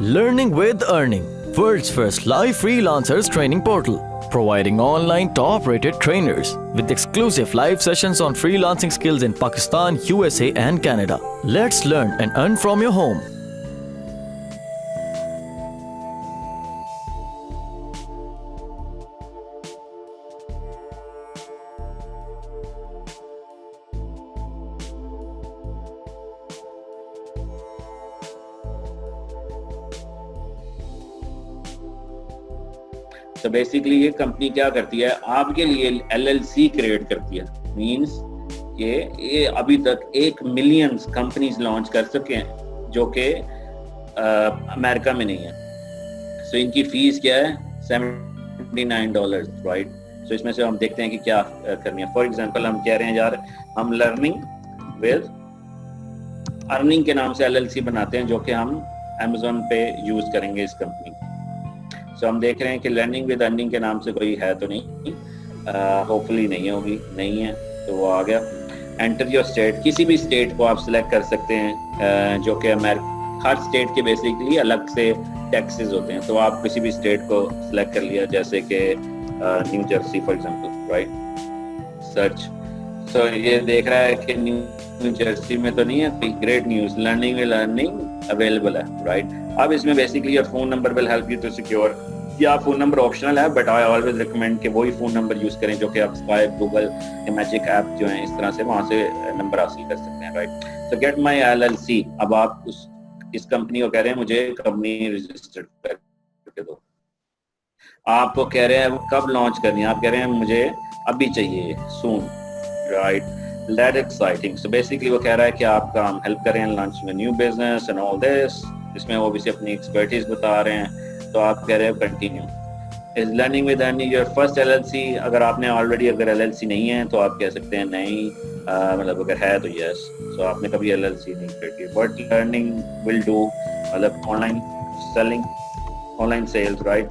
Learning with Earning, world's first live freelancers training portal, providing online top-rated trainers with exclusive live sessions on freelancing skills in Pakistan, USA and Canada. Let's learn and earn from your home. तो basically ये company क्या करती है, आपके लिए LLC create करती है। Means ये अभी तक 1 मिलियन कंपनीज लॉन्च कर सके हैं जो कि अमेरिका में नहीं है। सो इनकी फीस क्या है, $79, राइट। सो इसमें से हम देखते हैं कि क्या करनी है। फॉर एग्जांपल हम कह रहे हैं यार हम लर्निंग विद अर्निंग के नाम से LLC बनाते हैं जो कि हम Amazon पे यूज करेंगे इस कंपनी। तो हम देख रहे हैं कि लर्निंग विद अर्निंग के नाम से कोई है तो नहीं, होपफुली नहीं होगी, नहीं है तो वो आ गया। एंटर योर स्टेट, किसी भी स्टेट को आप सिलेक्ट कर सकते हैं जो कि हर स्टेट के बेसिकली अलग से टैक्सेस होते हैं। तो आप किसी भी स्टेट को सिलेक्ट कर लिया, जैसे कि new Jersey for example, right. Search, तो ये देख रहा है कि न्यू जर्सी में तो नहीं है कोई, great news, learning with earning available है, राइट। अब इसमें basically your phone number will help you to secure, या फोन नंबर ऑप्शनल है बट आई ऑलवेज रिकमेंड कि वही फोन नंबर यूज करें जो कि आप स्काइप, गूगल, मैजिक ऐप जो है इस तरह से वहां से नंबर हासिल कर सकते हैं, राइट। तो गेट माय LLC, अब आप इस कंपनी को कह रहे हैं मुझे कंपनी रजिस्टर्ड करके दो। आपको कह रहे हैं कब लॉन्च करनी है, आप कह रहे हैं मुझे अभी चाहिए, soon, right. That exciting. So basically वो कह रहा है कि आपका हम हेल्प करें लॉन्च में new business and all this, इसमें वो भी अपनी एक्सपर्टीज बता रहे हैं। तो आप कह रहे हो continue. Is learning with earning your first LLC, अगर आपने ऑलरेडी अगर LLC नहीं है तो आप कह सकते हैं नहीं, मतलब अगर है तो यस। सो आपने कभी LLC नहीं करी, बट लर्निंग विल डू, मतलब online selling, online sales, right.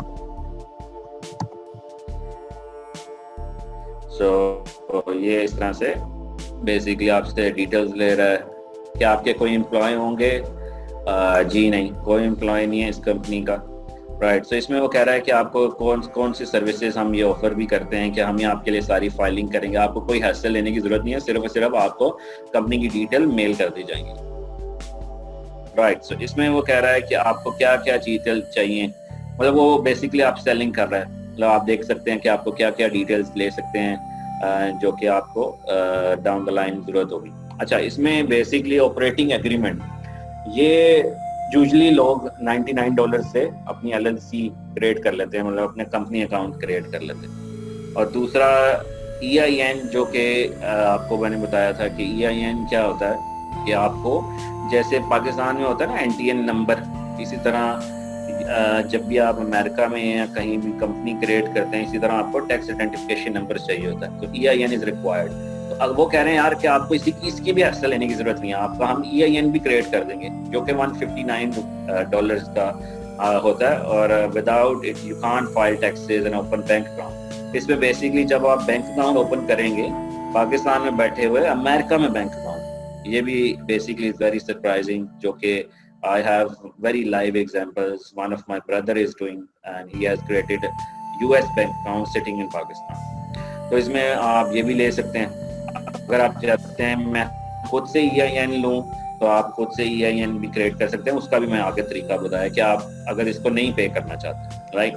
So ये इस तरह से बेसिकली आपसे डिटेल्स ले रहा है कि आपके कोई एम्प्लॉय होंगे। जी नहीं, कोई एम्प्लॉय नहीं है इस कंपनी का, राइट। सो इसमें वो कह रहा है कि आपको कौन सी सर्विसेज हम ये ऑफर भी करते हैं कि हम ये आपके लिए सारी फाइलिंग करेंगे, आपको कोई हैसल लेने की जरूरत नहीं है, सिर्फ और सिर्फ आपको कंपनी की डिटेल मेल कर दी जाएंगी, राइट। सो इसमें वो कह रहा है कि आपको क्या क्या डिटेल चाहिए, मतलब वो बेसिकली आप सेलिंग कर रहा है, मतलब आप देख सकते हैं कि आपको क्या क्या डिटेल्स ले सकते हैं जो कि आपको डाउन द लाइन जरूरत होगी। अच्छा, इसमें बेसिकली ऑपरेटिंग एग्रीमेंट, ये यूजली लोग $99 से अपनी LLC क्रिएट कर लेते हैं, मतलब अपने कंपनी अकाउंट क्रिएट कर लेते हैं। और दूसरा EIN, जो कि आपको मैंने बताया था कि EIN क्या होता है कि आपको जैसे पाकिस्तान में होता है ना NTN नंबर, इसी तरह जब भी आप अमेरिका में या कहीं भी कंपनी क्रिएट करते हैं इसी तरह आपको टैक्स आइडेंटिफिकेशन नंबर चाहिए होता है, तो EIN इज रिक्वायर्ड। तो अब वो कह रहे हैं यार कि आपको इसकी भी हैसल लेने की जरूरत नहीं है, आपका हम EIN भी क्रिएट कर देंगे जो कि $159 का होता है, और without it you can't file taxes and open bank account. इसमें बेसिकली जब आप बैंक अकाउंट ओपन करेंगे पाकिस्तान में बैठे हुए अमेरिका में बैंक अकाउंट, ये भी बेसिकली वेरी सरप्राइजिंग, जो कि I have very live examples. One of my brother is doing and he has created US bank account sitting in Pakistan. तो इसमें आप ये भी ले सकते हैं, अगर आप चाहते हैं मैं खुद से EIN लूँ तो आप खुद से EIN भी क्रिएट कर सकते हैं, उसका भी मैं आगे तरीका बताया कि आप अगर इसको नहीं पे करना चाहते, राइट।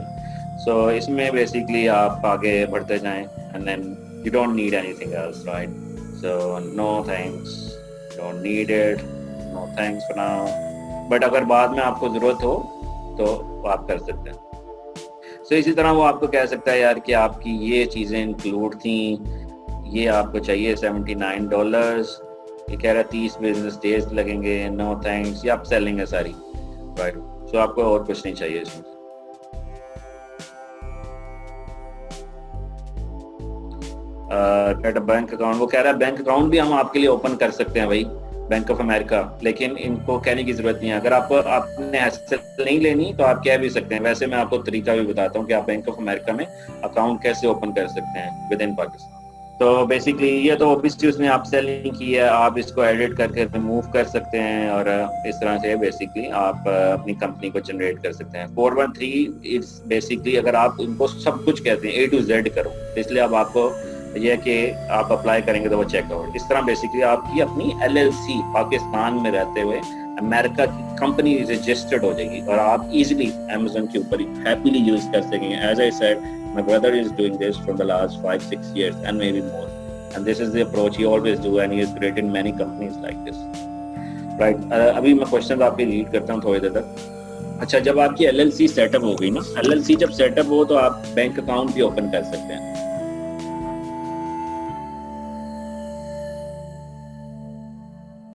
सो इसमें बेसिकली आप आगे बढ़ते जाएं and then you don't need anything else, right? So no thanks, don't need it, no thanks for now. But अगर बाद में आपको जरूरत हो तो आप कर सकते हैं। सो इसी तरह वो आपको कह सकता है यार कि आपकी ये चीज़ें इंक्लूड थी, ये आपको चाहिए $79, ये कह रहा है 30 बिजनेस डेज लगेंगे, नो थैंक्स, ये आप सेलिंग है सारी, राइट। सो आपको और कुछ नहीं चाहिए इसमें। बैंक अकाउंट, वो कह रहा है बैंक अकाउंट भी हम आपके लिए ओपन कर सकते हैं भाई, बैंक ऑफ अमेरिका, लेकिन इनको कहने की जरूरत नहीं है। अगर आपने हैसल नहीं लेनी तो आप कह भी सकते हैं। वैसे मैं आपको तरीका भी बताता हूँ कि आप बैंक ऑफ अमेरिका में अकाउंट कैसे ओपन कर सकते हैं विद इन पाकिस्तान। تو بیسکلی یہ تو اوبیسلی اس میں آپ سیلنگ کی ہے, آپ اس کو ایڈٹ کر کے ریموو کر سکتے ہیں اور اس طرح سے بیسکلی آپ اپنی کمپنی کو جنریٹ کر سکتے ہیں. 413 اٹس بیسکلی اگر آپ ان کو سب کچھ کہتے ہیں A to Z کرو, اس لیے اب آپ کو یہ کہ آپ اپلائی کریں گے تو وہ چیک آؤٹ. اس طرح بیسکلی آپ کی اپنی LLC پاکستان میں رہتے ہوئے امریکہ کی کمپنی رجسٹرڈ ہو جائے گی اور آپ ایزیلی امیزون کے اوپر ہیپیلی یوز کر سکیں گے. As I said, my brother is doing this from the last 5-6 years and maybe more, and this is the approach he always do and he has created many companies like this, right? ابھی میں questions آپ کے red کرتا ہوں تھوڑی دیر تک. اچھا, جب آپ کی LLC سیٹ اپ ہو گئی نا, LLC جب سیٹ اپ ہو تو آپ بینک اکاؤنٹ بھی اوپن کر سکتے ہیں.